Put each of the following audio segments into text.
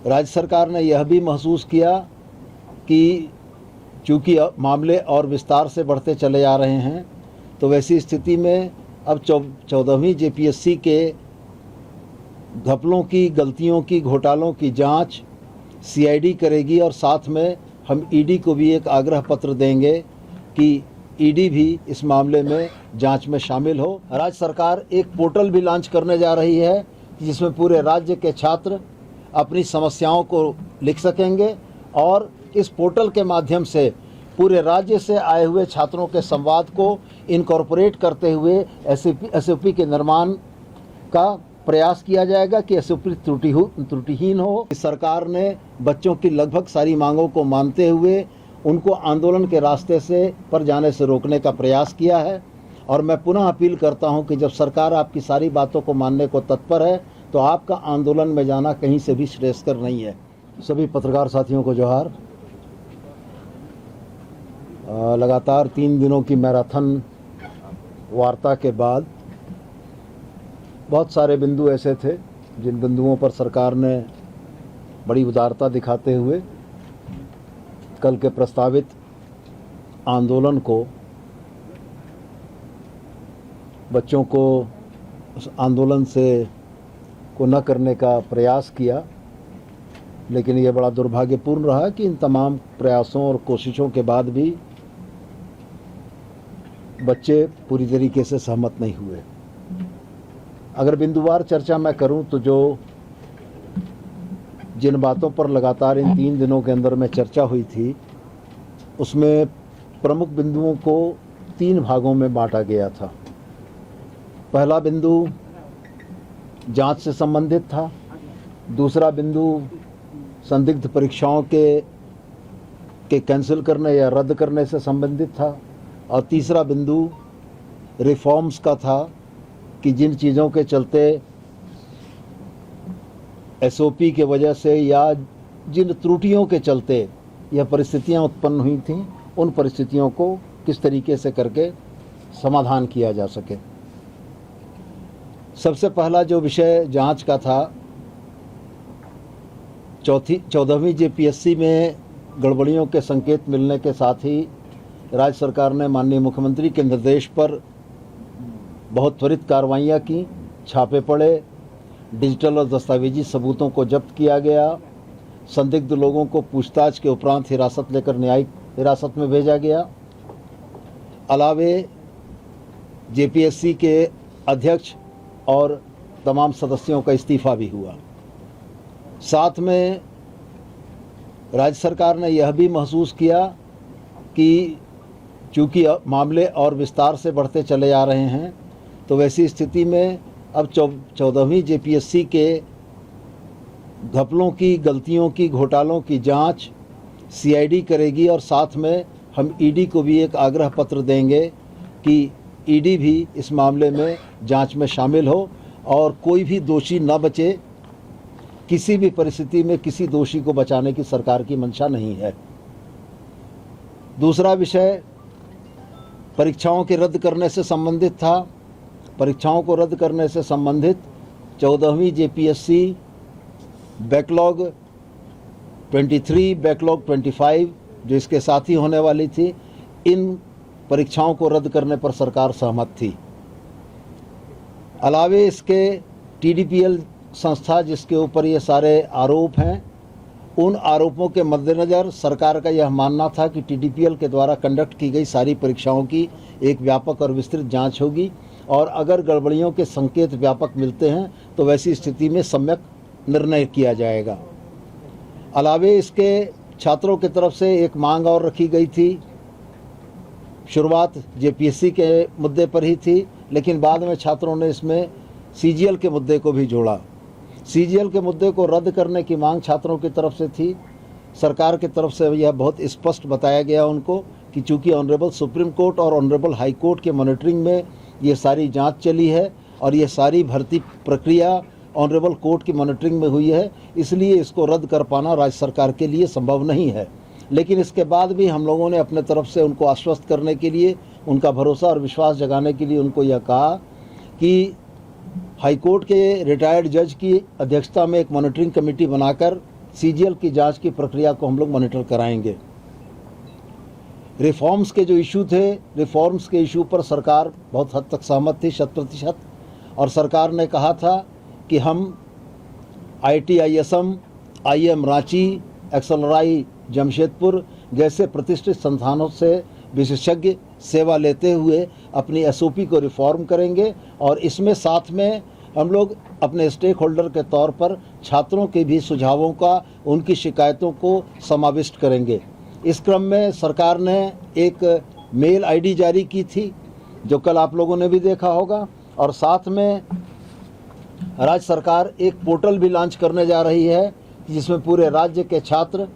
राज्य सरकार ने यह भी महसूस किया कि चूंकि मामले और विस्तार से बढ़ते चले जा रहे हैं, तो वैसी स्थिति में अब 14वीं जेपीएससी के घपलों की, गलतियों की, घोटालों की जांच सीआईडी करेगी और साथ में हम ईडी को भी एक आग्रह पत्र देंगे कि ईडी भी इस मामले में जांच में शामिल हो। राज्य सरकार एक पोर्टल भी लॉन्च करने जा रही है जिसमें पूरे राज्य के छात्र अपनी समस्याओं को लिख सकेंगे और इस पोर्टल के माध्यम से पूरे राज्य से आए हुए छात्रों के संवाद को इनकॉर्पोरेट करते हुए एसओपी के निर्माण का प्रयास किया जाएगा कि एसओपी त्रुटिहीन हो। सरकार ने बच्चों की लगभग सारी मांगों को मानते हुए उनको आंदोलन के रास्ते से पर जाने से रोकने का प्रयास किया है और मैं पुनः अपील करता हूं कि जब सरकार आपकी सारी बातों को मानने को तत्पर है तो आपका आंदोलन में जाना कहीं से भी श्रेयस्कर नहीं है। सभी पत्रकार साथियों को जोहार। लगातार 3 दिनों की मैराथन वार्ता के बाद बहुत सारे बिंदु ऐसे थे जिन बिंदुओं पर सरकार ने बड़ी उदारता दिखाते हुए कल के प्रस्तावित आंदोलन को, बच्चों को उस आंदोलन से को न करने का प्रयास किया। लेकिन यह बड़ा दुर्भाग्यपूर्ण रहा कि इन तमाम प्रयासों और कोशिशों के बाद भी बच्चे पूरी तरीके से सहमत नहीं हुए। अगर बिंदुवार चर्चा मैं करूं तो जिन बातों पर लगातार इन 3 दिनों के अंदर में चर्चा हुई थी उसमें प्रमुख बिंदुओं को 3 भागों में बांटा गया था। पहला बिंदु जांच से संबंधित था, दूसरा बिंदु संदिग्ध परीक्षाओं के कैंसिल करने या रद्द करने से संबंधित था और तीसरा बिंदु रिफॉर्म्स का था कि जिन चीज़ों के चलते एसओपी के वजह से या जिन त्रुटियों के चलते यह परिस्थितियां उत्पन्न हुई थीं उन परिस्थितियों को किस तरीके से करके समाधान किया जा सके। सबसे पहला जो विषय जांच का था, 14वीं जेपीएससी में गड़बड़ियों के संकेत मिलने के साथ ही राज्य सरकार ने माननीय मुख्यमंत्री के निर्देश पर बहुत त्वरित कार्रवाइयाँ की, छापे पड़े, डिजिटल और दस्तावेजी सबूतों को जब्त किया गया, संदिग्ध लोगों को पूछताछ के उपरांत हिरासत लेकर न्यायिक हिरासत में भेजा गया। अलावे जेपीएससी के अध्यक्ष और तमाम सदस्यों का इस्तीफा भी हुआ। साथ में राज्य सरकार ने यह भी महसूस किया कि चूंकि मामले और विस्तार से बढ़ते चले जा रहे हैं, तो वैसी स्थिति में अब 14वीं जेपीएससी के घपलों की, गलतियों की, घोटालों की जांच सीआईडी करेगी और साथ में हम ईडी को भी एक आग्रह पत्र देंगे कि ईडी भी इस मामले में जांच में शामिल हो और कोई भी दोषी न बचे। किसी भी परिस्थिति में किसी दोषी को बचाने की सरकार की मंशा नहीं है। दूसरा विषय परीक्षाओं के रद्द करने से संबंधित था। परीक्षाओं को रद्द करने से संबंधित 14वीं जेपीएससी बैकलॉग 23, बैकलॉग 25 जो इसके साथ ही होने वाली थी, इन परीक्षाओं को रद्द करने पर सरकार सहमत थी। अलावे इसके टीडीपीएल संस्था जिसके ऊपर ये सारे आरोप हैं, उन आरोपों के मद्देनज़र सरकार का यह मानना था कि टीडीपीएल के द्वारा कंडक्ट की गई सारी परीक्षाओं की एक व्यापक और विस्तृत जांच होगी और अगर गड़बड़ियों के संकेत व्यापक मिलते हैं तो वैसी स्थिति में सम्यक निर्णय किया जाएगा। अलावे इसके छात्रों की तरफ से एक मांग और रखी गई थी। शुरुआत जेपीएससी के मुद्दे पर ही थी, लेकिन बाद में छात्रों ने इसमें सीजीएल के मुद्दे को भी जोड़ा। सीजीएल के मुद्दे को रद्द करने की मांग छात्रों की तरफ से थी। सरकार की तरफ से यह बहुत स्पष्ट बताया गया उनको कि चूंकि ऑनरेबल सुप्रीम कोर्ट और ऑनरेबल हाई कोर्ट के मॉनिटरिंग में ये सारी जांच चली है और ये सारी भर्ती प्रक्रिया ऑनरेबल कोर्ट की मॉनिटरिंग में हुई है, इसलिए इसको रद्द कर पाना राज्य सरकार के लिए संभव नहीं है। लेकिन इसके बाद भी हम लोगों ने अपने तरफ से उनको आश्वस्त करने के लिए, उनका भरोसा और विश्वास जगाने के लिए उनको यह कहा कि हाईकोर्ट के रिटायर्ड जज की अध्यक्षता में एक मॉनिटरिंग कमेटी बनाकर सीजीएल की जांच की प्रक्रिया को हम लोग मॉनिटर कराएंगे। रिफॉर्म्स के जो इशू थे, रिफॉर्म्स के इशू पर सरकार बहुत हद तक सहमत थी 100%, और सरकार ने कहा था कि हम IITISM, IIM Ranchi, XLRI Jamshedpur जैसे प्रतिष्ठित संस्थानों से विशेषज्ञ सेवा लेते हुए अपनी SOP को रिफॉर्म करेंगे, और इसमें साथ में हम लोग अपने स्टेक होल्डर के तौर पर छात्रों के भी सुझावों का, उनकी शिकायतों को समाविष्ट करेंगे। इस क्रम में सरकार ने एक मेल ID जारी की थी, जो कल आप लोगों ने भी देखा होगा, और साथ में राज्य सरकार एक पोर्टल भी लॉन्च करने जा रही है जिसमें पूरे राज्य के छात्र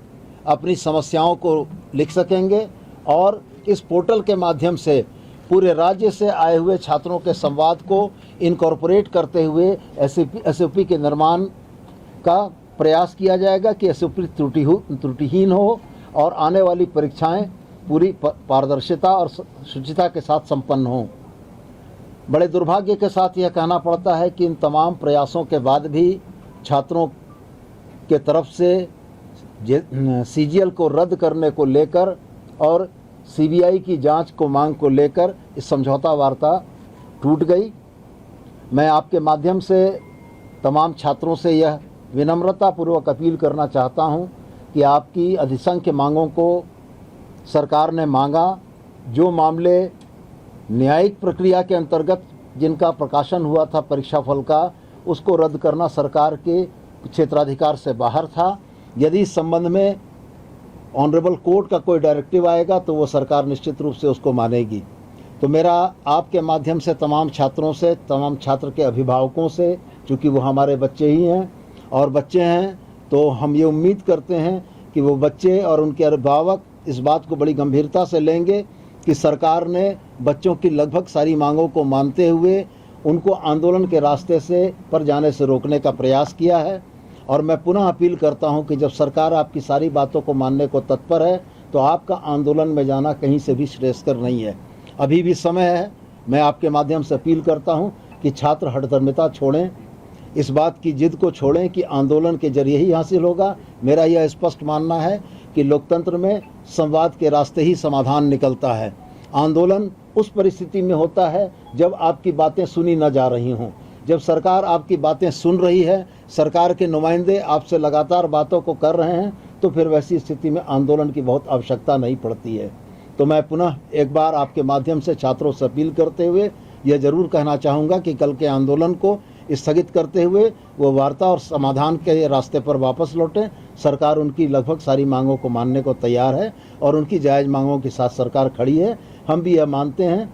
अपनी समस्याओं को लिख सकेंगे, और इस पोर्टल के माध्यम से पूरे राज्य से आए हुए छात्रों के संवाद को इनकॉर्पोरेट करते हुए SOP के निर्माण का प्रयास किया जाएगा कि SOP त्रुटिहीन हो और आने वाली परीक्षाएं पूरी पारदर्शिता और शुचिता के साथ संपन्न हों। बड़े दुर्भाग्य के साथ यह कहना पड़ता है कि इन तमाम प्रयासों के बाद भी छात्रों के तरफ से CGL को रद्द करने को लेकर और CBI की जांच को मांग को लेकर इस समझौता वार्ता टूट गई। मैं आपके माध्यम से तमाम छात्रों से यह विनम्रतापूर्वक अपील करना चाहता हूं कि आपकी अधिसंख्य मांगों को सरकार ने मांगा। जो मामले न्यायिक प्रक्रिया के अंतर्गत जिनका प्रकाशन हुआ था परीक्षाफल का, उसको रद्द करना सरकार के क्षेत्राधिकार से बाहर था। यदि इस संबंध में ऑनरेबल कोर्ट का कोई डायरेक्टिव आएगा तो वो सरकार निश्चित रूप से उसको मानेगी। तो मेरा आपके माध्यम से तमाम छात्रों से, तमाम छात्र के अभिभावकों से, चूँकि वो हमारे बच्चे ही हैं और बच्चे हैं तो हम ये उम्मीद करते हैं कि वो बच्चे और उनके अभिभावक इस बात को बड़ी गंभीरता से लेंगे कि सरकार ने बच्चों की लगभग सारी मांगों को मानते हुए उनको आंदोलन के रास्ते से पर जाने से रोकने का प्रयास किया है। और मैं पुनः अपील करता हूं कि जब सरकार आपकी सारी बातों को मानने को तत्पर है तो आपका आंदोलन में जाना कहीं से भी श्रेयस्कर नहीं है। अभी भी समय है। मैं आपके माध्यम से अपील करता हूं कि छात्र हठधर्मिता छोड़ें, इस बात की जिद को छोड़ें कि आंदोलन के जरिए ही हासिल होगा। मेरा यह स्पष्ट मानना है कि लोकतंत्र में संवाद के रास्ते ही समाधान निकलता है। आंदोलन उस परिस्थिति में होता है जब आपकी बातें सुनी न जा रही हों। जब सरकार आपकी बातें सुन रही है, सरकार के नुमाइंदे आपसे लगातार बातों को कर रहे हैं, तो फिर वैसी स्थिति में आंदोलन की बहुत आवश्यकता नहीं पड़ती है। तो मैं पुनः एक बार आपके माध्यम से छात्रों से अपील करते हुए यह जरूर कहना चाहूँगा कि कल के आंदोलन को स्थगित करते हुए वो वार्ता और समाधान के रास्ते पर वापस लौटें। सरकार उनकी लगभग सारी मांगों को मानने को तैयार है और उनकी जायज़ मांगों के साथ सरकार खड़ी है। हम भी यह मानते हैं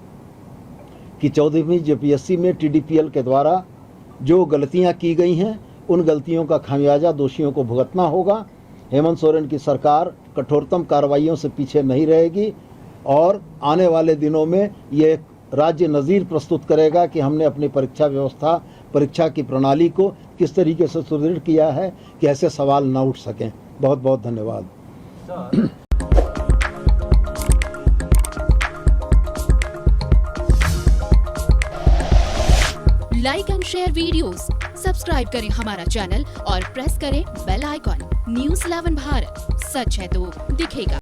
कि 14वीं JPSC में TDPL के द्वारा जो गलतियां की गई हैं, उन गलतियों का खामियाजा दोषियों को भुगतना होगा। हेमंत सोरेन की सरकार कठोरतम कार्रवाइयों से पीछे नहीं रहेगी और आने वाले दिनों में ये राज्य नज़ीर प्रस्तुत करेगा कि हमने अपनी परीक्षा व्यवस्था, परीक्षा की प्रणाली को किस तरीके से सुदृढ़ किया है कि ऐसे सवाल न उठ सकें। बहुत बहुत धन्यवाद। Like and share videos, subscribe करें हमारा चैनल और प्रेस करें बेल आइकॉन। News 11 भारत, सच है तो दिखेगा।